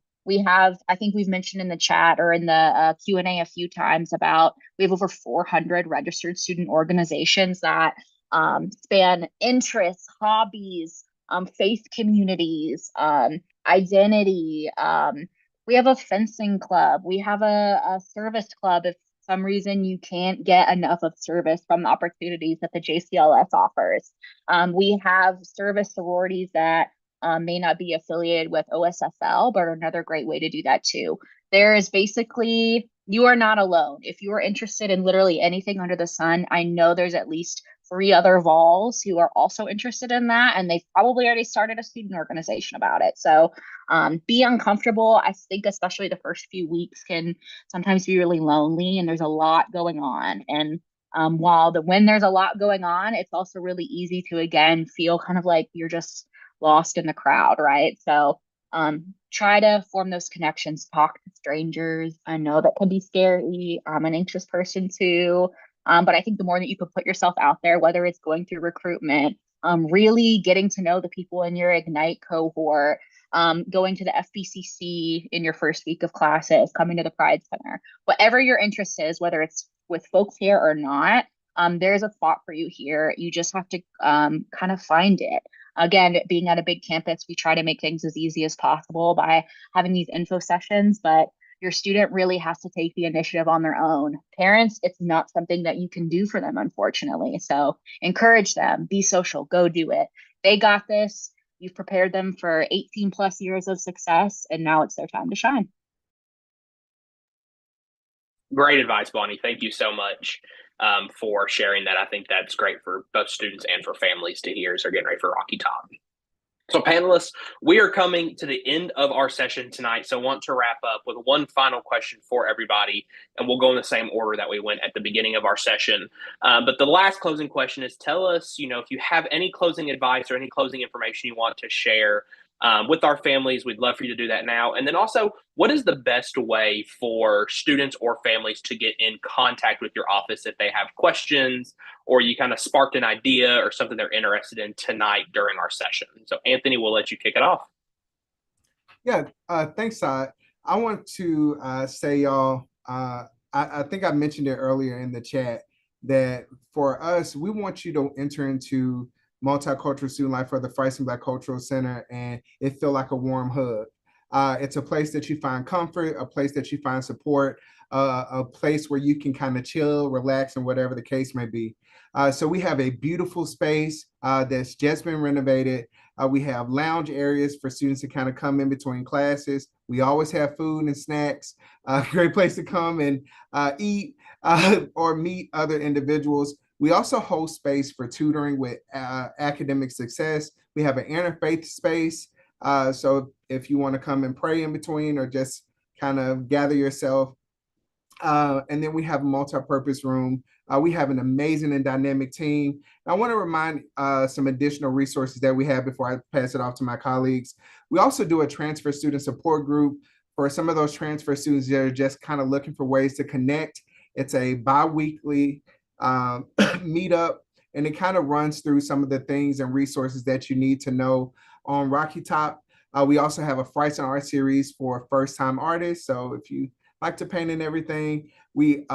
think we've mentioned in the chat or in the Q&A a few times about, we have over 400 registered student organizations that span interests, hobbies, faith communities, identity. We have a fencing club. We have a service club if some reason you can't get enough of service from the opportunities that the JCLS offers. We have service sororities that may not be affiliated with OSFL, but are another great way to do that too. There is basically, you are not alone. If you are interested in literally anything under the sun, I know there's at least 3 other Vols who are also interested in that, and they've probably already started a student organization about it. So be uncomfortable. I think especially the first few weeks can sometimes be really lonely, and there's a lot going on. And when there's a lot going on, it's also really easy to, again, feel kind of like you're just lost in the crowd, right? So try to form those connections, talk to strangers. I know that can be scary. I'm an anxious person too. But I think the more that you can put yourself out there, whether it's going through recruitment, really getting to know the people in your Ignite cohort, going to the FBCC in your first week of classes, coming to the Pride Center, whatever your interest is, whether it's with folks here or not, there's a spot for you here. You just have to kind of find it. Again, being at a big campus, we try to make things as easy as possible by having these info sessions, but your student really has to take the initiative on their own. Parents, it's not something that you can do for them, unfortunately. So encourage them, be social, go do it. They got this. You've prepared them for 18 plus years of success, and now it's their time to shine. Great advice, Bonnie. Thank you so much for sharing that. I think that's great for both students and for families to hear as they're getting ready for Rocky Top. So panelists, we are coming to the end of our session tonight. So I want to wrap up with one final question for everybody, and we'll go in the same order that we went at the beginning of our session. But the last closing question is, tell us, if you have any closing advice or any closing information you want to share with our families. We'd love for you to do that now. And then also, what is the best way for students or families to get in contact with your office if they have questions, or you kind of sparked an idea or something they're interested in tonight during our session? So Anthony, we'll let you kick it off. Yeah, thanks, Todd. I want to say, y'all, I think I mentioned it earlier in the chat that for us, we want you to enter into multicultural student life for the Friesen Black Cultural Center, and it feel like a warm hug. It's a place that you find comfort, a place that you find support, a place where you can kind of chill, relax, and whatever the case may be. So we have a beautiful space that's just been renovated. We have lounge areas for students to kind of come in between classes. We always have food and snacks. Great place to come and eat or meet other individuals. We also host space for tutoring with academic success. We have an interfaith space. So if you want to come and pray in between or just kind of gather yourself. And then we have a multi-purpose room. We have an amazing and dynamic team. I want to remind some additional resources that we have before I pass it off to my colleagues. We also do a transfer student support group for some of those transfer students that are just kind of looking for ways to connect. It's a bi-weekly meetup, and it kind of runs through some of the things and resources that you need to know on Rocky Top. We also have a Frights and Art series for first-time artists. So if you like to paint and everything, we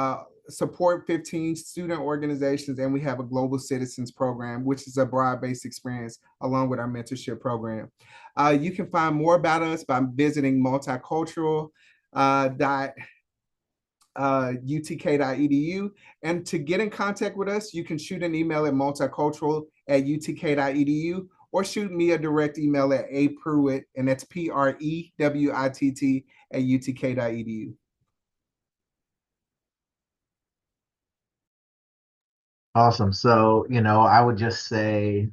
support 15 student organizations, and we have a Global Citizens program, which is a broad-based experience along with our mentorship program. You can find more about us by visiting multicultural.utk.edu. And to get in contact with us, you can shoot an email at multicultural@utk.edu or shoot me a direct email at apruitt, and that's PREWITT @utk.edu. Awesome. So, I would just say,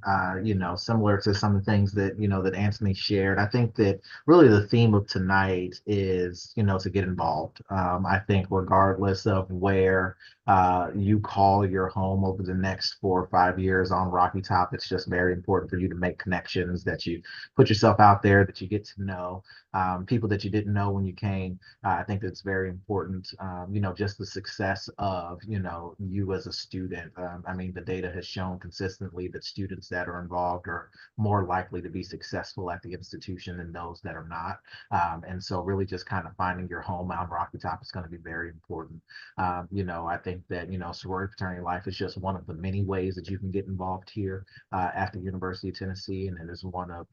similar to some of the things that, that Anthony shared, I think that really the theme of tonight is, to get involved. I think regardless of where you call your home over the next 4 or 5 years on Rocky Top, it's just very important for you to make connections, that you put yourself out there, that you get to know people that you didn't know when you came. I think that's very important. Just the success of, you as a student. The data has shown consistently that students that are involved are more likely to be successful at the institution than those that are not. And so really just kind of finding your home on Rocky Top is going to be very important. I think that, sorority fraternity life is just one of the many ways that you can get involved here at the University of Tennessee. And it is one of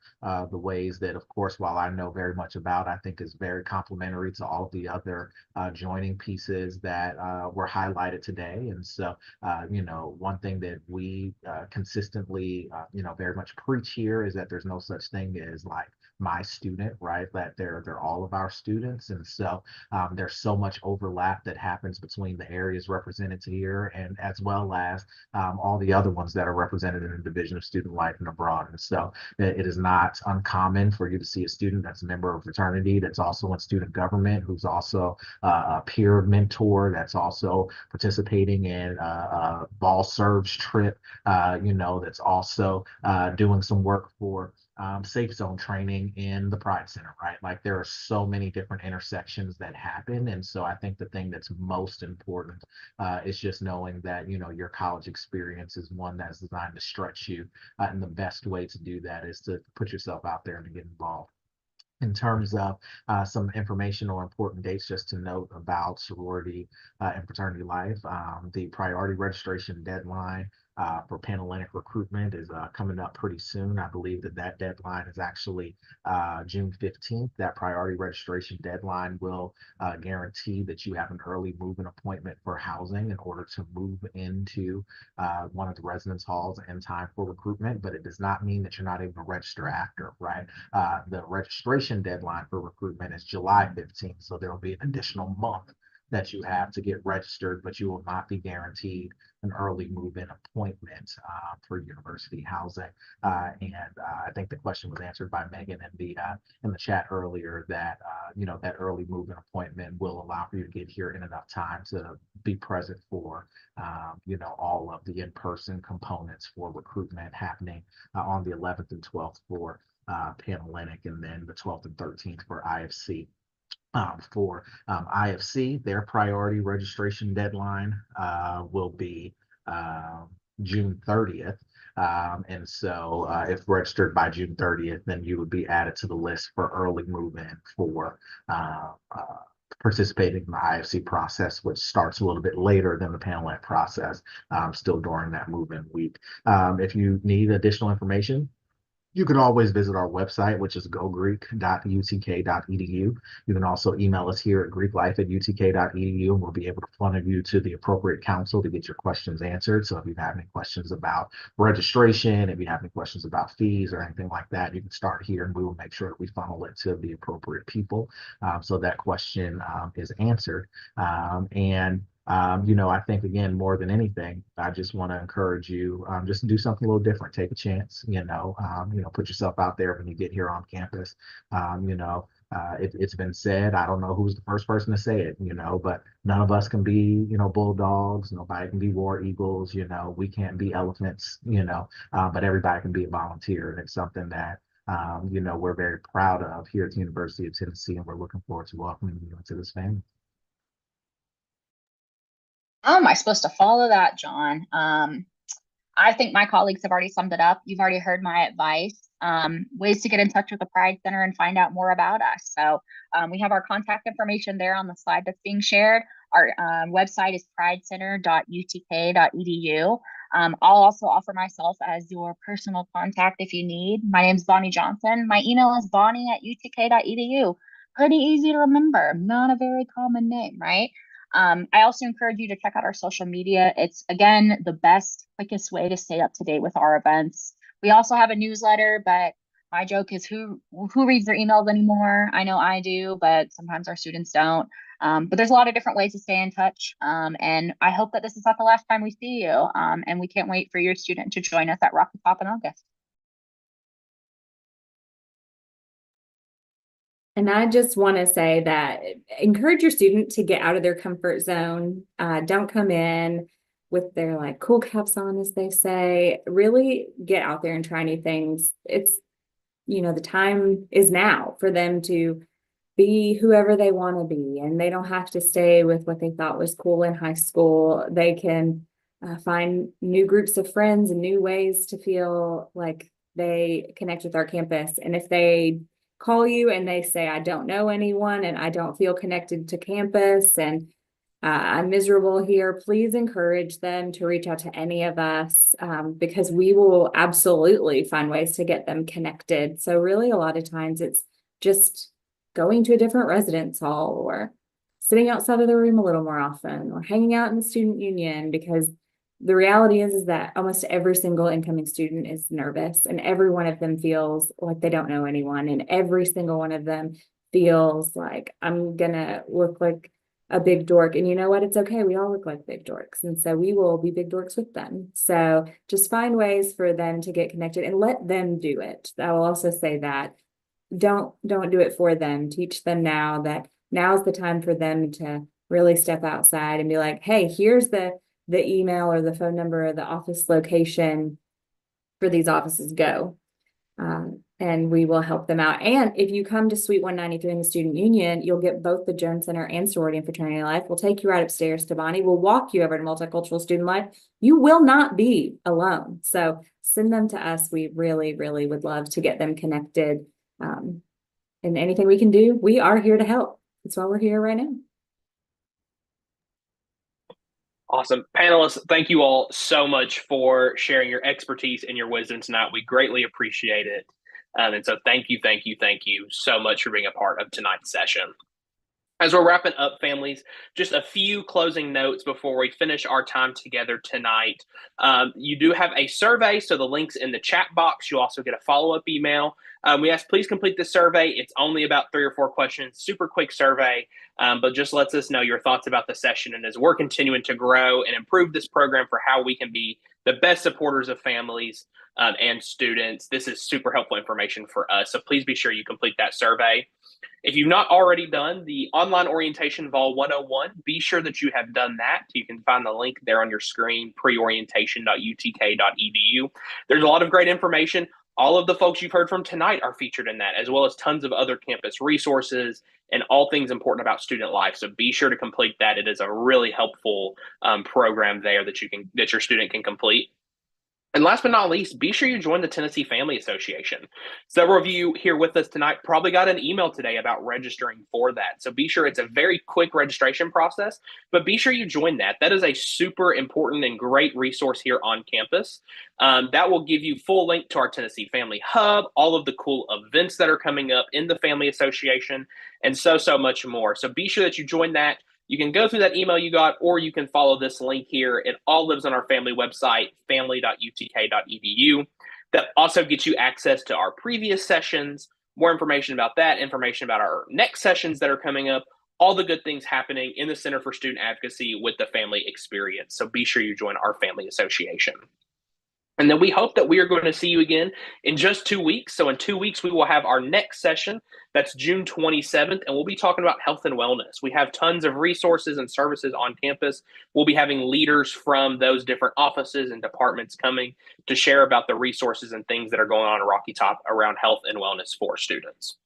the ways that, of course, while I know very much about, I think is very complementary to all of the other joining pieces that were highlighted today. And so, one thing that we consistently, very much preach here is that there's no such thing as like my student, right? That they're all of our students. And so there's so much overlap that happens between the areas represented here and as well as all the other ones that are represented in the Division of Student Life and Abroad. And so it is not uncommon for you to see a student that's a member of a fraternity, that's also in student government, who's also a peer mentor, that's also participating in a ball serves trip, that's also doing some work for safe zone training in the Pride Center, right? Like there are so many different intersections that happen. And so I think the thing that's most important is just knowing that, your college experience is one that's designed to stretch you. And the best way to do that is to put yourself out there and to get involved. In terms of some information or important dates, just to note about sorority and fraternity life, the priority registration deadline for Panelist recruitment is coming up pretty soon. I believe that deadline is actually June 15th. That priority registration deadline will guarantee that you have an early move-in appointment for housing in order to move into one of the residence halls in time for recruitment, but it does not mean that you're not able to register after, right? The registration deadline for recruitment is July 15th, so there will be an additional month that you have to get registered, but you will not be guaranteed an early move-in appointment for university housing. And I think the question was answered by Megan in the chat earlier that that early move-in appointment will allow for you to get here in enough time to be present for all of the in-person components for recruitment happening on the 11th and 12th for Panelist, and then the 12th and 13th for IFC. For IFC, their priority registration deadline will be June 30th. And so if registered by June 30th, then you would be added to the list for early move-in for participating in the IFC process, which starts a little bit later than the Panelist process, still during that move-in week. If you need additional information, You can always visit our website, which is gogreek.utk.edu. You can also email us here at greeklife@utk.edu, and we'll be able to funnel you to the appropriate counsel to get your questions answered. So if you have any questions about registration, if you have any questions about fees or anything like that, you can start here, and we will make sure that we funnel it to the appropriate people, so that question is answered. I think, again, more than anything, I just want to encourage you, just to do something a little different. Take a chance, put yourself out there when you get here on campus. It's been said, I don't know who's the first person to say it, but none of us can be, bulldogs. Nobody can be war eagles. We can't be elephants, but everybody can be a volunteer. And it's something that, we're very proud of here at the University of Tennessee, and we're looking forward to welcoming you into this family. How am I supposed to follow that, John? I think my colleagues have already summed it up. You've already heard my advice. Ways to get in touch with the Pride Center and find out more about us. So we have our contact information there on the slide that's being shared. Our website is pridecenter.utk.edu. I'll also offer myself as your personal contact if you need. My name's Bonnie Johnson. My email is bonnie@utk.edu. Pretty easy to remember. Not a very common name, right? I also encourage you to check out our social media. It's, again, the best, quickest way to stay up to date with our events. We also have a newsletter, but my joke is who reads their emails anymore? I know I do, but sometimes our students don't. But there's a lot of different ways to stay in touch. And I hope that this is not the last time we see you. And we can't wait for your student to join us at Rocky Top in August. And I just want to say that encourage your student to get out of their comfort zone. Don't come in with their cool caps on, as they say. Really get out there and try new things. It's, the time is now for them to be whoever they want to be, and they don't have to stay with what they thought was cool in high school. They can find new groups of friends and new ways to feel like they connect with our campus. And if they call you and they say, I don't know anyone and I don't feel connected to campus and I'm miserable here, please encourage them to reach out to any of us, because we will absolutely find ways to get them connected. So really, a lot of times it's just going to a different residence hall or sitting outside of the room a little more often or hanging out in the student union, because the reality is that almost every single incoming student is nervous, and every one of them feels like they don't know anyone, and every single one of them feels like, I'm gonna look like a big dork. And you know what? It's okay. We all look like big dorks, and so we will be big dorks with them. So just find ways for them to get connected and let them do it. I will also say that don't do it for them. Teach them now that now's the time for them to really step outside and be like, hey, here's the email or the phone number or the office location for these offices. Go. And we will help them out. And if you come to Suite 193 in the Student Union, you'll get both the Jones Center and Sorority and Fraternity Life. We'll take you right upstairs to Bonnie. We'll walk you over to Multicultural Student Life. You will not be alone. So send them to us. We really, really would love to get them connected. And anything we can do, we are here to help. That's why we're here right now. Awesome. Panelists, thank you all so much for sharing your expertise and your wisdom tonight. We greatly appreciate it. And so thank you so much for being a part of tonight's session. As we're wrapping up, families, just a few closing notes before we finish our time together tonight. You do have a survey, so the link's in the chat box. You'll also get a follow-up email. We ask, please complete the survey. It's only about 3 or 4 questions, super quick survey, but just lets us know your thoughts about the session. And as we're continuing to grow and improve this program for how we can be the best supporters of families and students, this is super helpful information for us. So please be sure you complete that survey. If you've not already done the online orientation Vol 101, be sure that you have done that. You can find the link there on your screen, preorientation.utk.edu. There's a lot of great information. All of the folks you've heard from tonight are featured in that, as well as tons of other campus resources and all things important about student life. So be sure to complete that. It is a really helpful program there that your student can complete. And last but not least, be sure you join the Tennessee Family Association. Several of you here with us tonight probably got an email today about registering for that. So be sure it's a very quick registration process, but be sure you join that. That is a super important and great resource here on campus. That will give you full link to our Tennessee Family Hub, all of the cool events that are coming up in the Family Association, and so much more. So be sure that you join that. You can go through that email you got, or you can follow this link here. It all lives on our family website, family.utk.edu. That also gets you access to our previous sessions, more information about that, information about our next sessions that are coming up, all the good things happening in the Center for Student Advocacy with the Family Experience. So be sure you join our family association. And then we hope that we are going to see you again in just 2 weeks. So in 2 weeks, we will have our next session. That's June 27th, and we'll be talking about health and wellness. We have tons of resources and services on campus. We'll be having leaders from those different offices and departments coming to share about the resources and things that are going on in Rocky Top around health and wellness for students.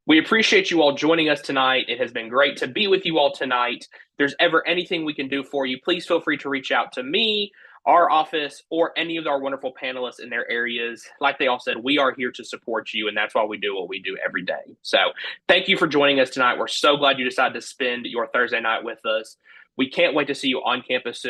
We appreciate you all joining us tonight. It has been great to be with you all tonight. If there's ever anything we can do for you, please feel free to reach out to me, our office, or any of our wonderful panelists in their areas. Like they all said, we are here to support you, and that's why we do what we do every day. So thank you for joining us tonight. We're so glad you decided to spend your Thursday night with us. We can't wait to see you on campus soon.